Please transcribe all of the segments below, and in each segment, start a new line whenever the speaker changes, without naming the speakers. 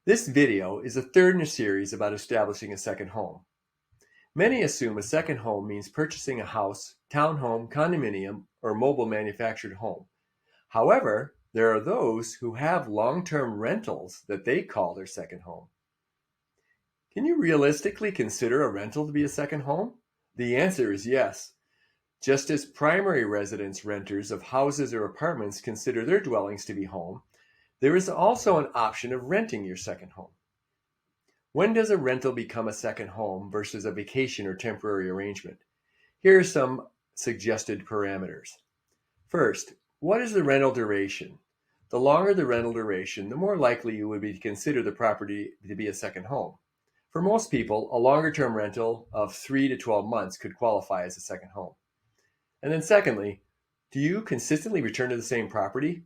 This video is the third in a series about establishing a second home. Many assume a second home means purchasing a house, townhome, condominium, or mobile manufactured home. However, there are those who have long-term rentals that they call their second home. Can you realistically consider a rental to be a second home? The answer is yes. Just as primary residence renters of houses or apartments consider their dwellings to be home, there is also an option of renting your second home. When does a rental become a second home versus a vacation or temporary arrangement? Here are some suggested parameters. First, what is the rental duration? The longer the rental duration, the more likely you would be to consider the property to be a second home. For most people, a longer-term rental of 3 to 12 months could qualify as a second home. And then secondly, do you consistently return to the same property?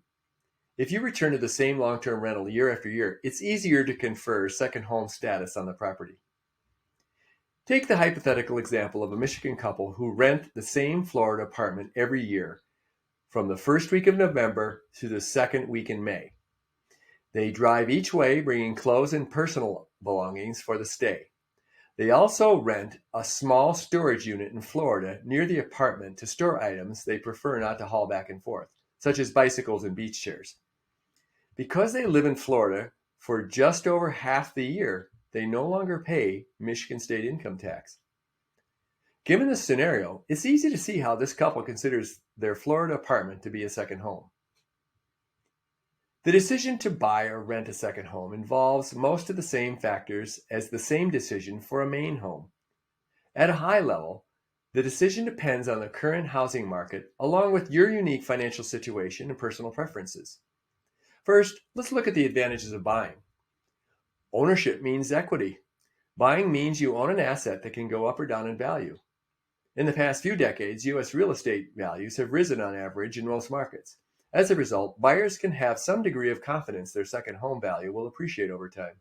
If you return to the same long-term rental year after year, it's easier to confer second home status on the property. Take the hypothetical example of a Michigan couple who rent the same Florida apartment every year from the first week of November to the second week in May. They drive each way, bringing clothes and personal belongings for the stay. They also rent a small storage unit in Florida near the apartment to store items they prefer not to haul back and forth, such as bicycles and beach chairs. Because they live in Florida for just over half the year, they no longer pay Michigan state income tax. Given this scenario, it's easy to see how this couple considers their Florida apartment to be a second home. The decision to buy or rent a second home involves most of the same factors as the same decision for a main home. At a high level, the decision depends on the current housing market along with your unique financial situation and personal preferences. First, let's look at the advantages of buying. Ownership means equity. Buying means you own an asset that can go up or down in value. In the past few decades, U.S. real estate values have risen on average in most markets. As a result, buyers can have some degree of confidence their second home value will appreciate over time.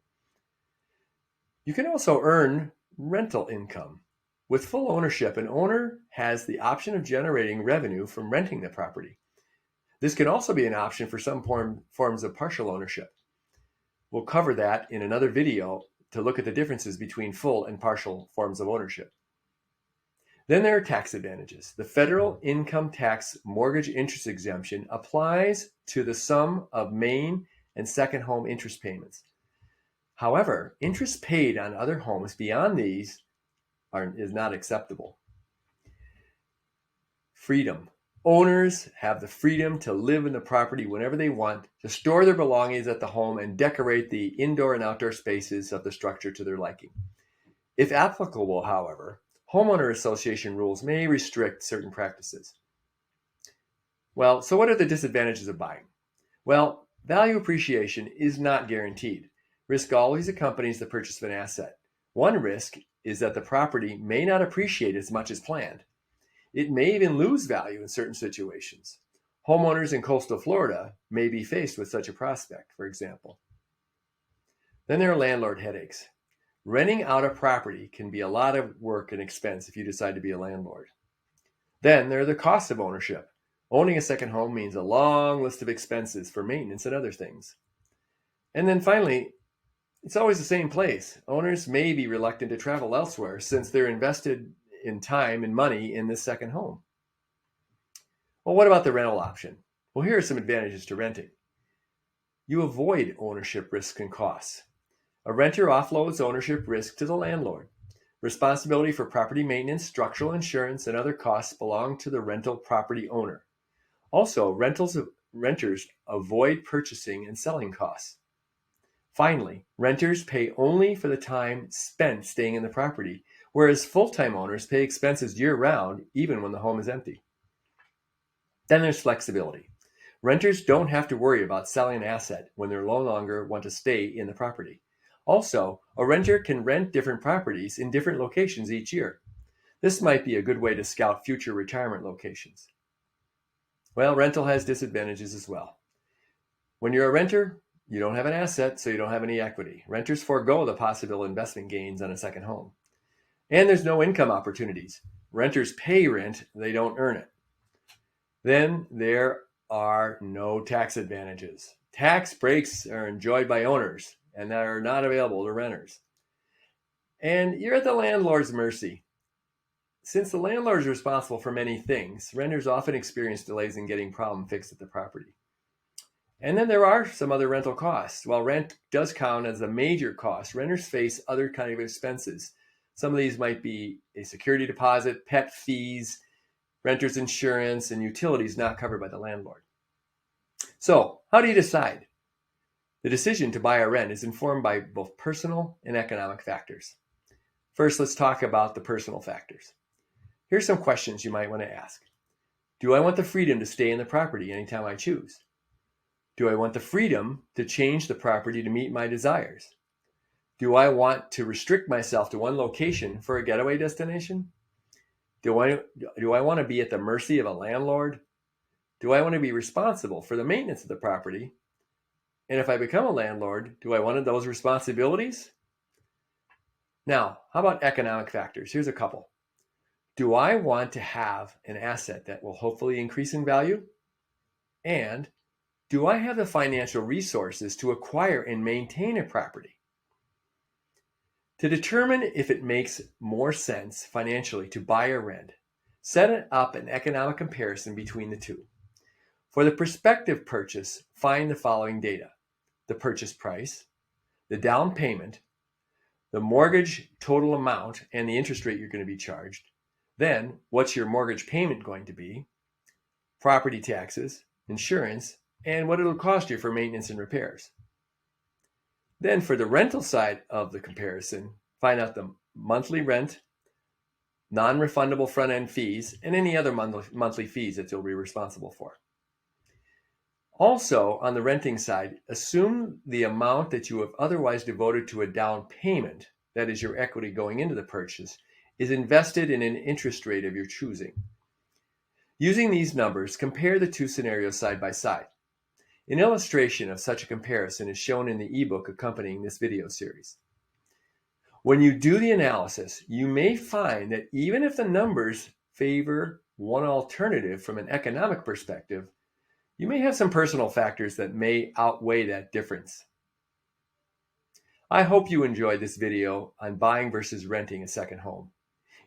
You can also earn rental income. With full ownership, an owner has the option of generating revenue from renting the property. This can also be an option for some forms of partial ownership. We'll cover that in another video to look at the differences between full and partial forms of ownership. Then there are tax advantages. The federal income tax mortgage interest exemption applies to the sum of main and second home interest payments. However, interest paid on other homes beyond these is not acceptable. Freedom. Owners have the freedom to live in the property whenever they want, to store their belongings at the home, and decorate the indoor and outdoor spaces of the structure to their liking. If applicable, however, homeowner association rules may restrict certain practices. Well, so what are the disadvantages of buying? Well, value appreciation is not guaranteed. Risk always accompanies the purchase of an asset. One risk is that the property may not appreciate as much as planned. It may even lose value in certain situations. Homeowners in coastal Florida may be faced with such a prospect, for example. Then there are landlord headaches. Renting out a property can be a lot of work and expense if you decide to be a landlord. Then there are the costs of ownership. Owning a second home means a long list of expenses for maintenance and other things. And then finally, it's always the same place. Owners may be reluctant to travel elsewhere since they're invested in time and money in this second home. Well, what about the rental option? Well, here are some advantages to renting. You avoid ownership risks and costs. A renter offloads ownership risk to the landlord. Responsibility for property maintenance, structural insurance, and other costs belong to the rental property owner. Also, renters avoid purchasing and selling costs. Finally, renters pay only for the time spent staying in the property, whereas full-time owners pay expenses year-round, even when the home is empty. Then there's flexibility. Renters don't have to worry about selling an asset when they no longer want to stay in the property. Also, a renter can rent different properties in different locations each year. This might be a good way to scout future retirement locations. Well, rental has disadvantages as well. When you're a renter, you don't have an asset, so you don't have any equity. Renters forego the possible investment gains on a second home. And there's no income opportunities. Renters pay rent, they don't earn it. Then there are no tax advantages. Tax breaks are enjoyed by owners. and that are not available to renters. And you're at the landlord's mercy. Since the landlord is responsible for many things, renters often experience delays in getting problem fixed at the property. And then there are some other rental costs. While rent does count as a major cost, renters face other kind of expenses. Some of these might be a security deposit, pet fees, renter's insurance, and utilities not covered by the landlord. So, how do you decide? The decision to buy or rent is informed by both personal and economic factors. First, let's talk about the personal factors. Here's some questions you might want to ask. Do I want the freedom to stay in the property anytime I choose? Do I want the freedom to change the property to meet my desires? Do I want to restrict myself to one location for a getaway destination? Do I want to be at the mercy of a landlord? Do I want to be responsible for the maintenance of the property? And if I become a landlord, do I want those responsibilities? Now, how about economic factors? Here's a couple. Do I want to have an asset that will hopefully increase in value? And do I have the financial resources to acquire and maintain a property? To determine if it makes more sense financially to buy or rent, set up an economic comparison between the two. For the prospective purchase, find the following data: the purchase price, the down payment, the mortgage total amount and the interest rate you're going to be charged. Then, what's your mortgage payment going to be, property taxes, insurance, and what it'll cost you for maintenance and repairs. Then for the rental side of the comparison, find out the monthly rent, non-refundable front-end fees, and any other monthly fees that you'll be responsible for. Also, on the renting side, assume the amount that you have otherwise devoted to a down payment, that is your equity going into the purchase, is invested in an interest rate of your choosing. Using these numbers, compare the two scenarios side by side. An illustration of such a comparison is shown in the ebook accompanying this video series. When you do the analysis, you may find that even if the numbers favor one alternative from an economic perspective, you may have some personal factors that may outweigh that difference. I hope you enjoyed this video on buying versus renting a second home.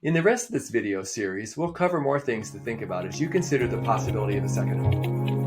In the rest of this video series, we'll cover more things to think about as you consider the possibility of a second home.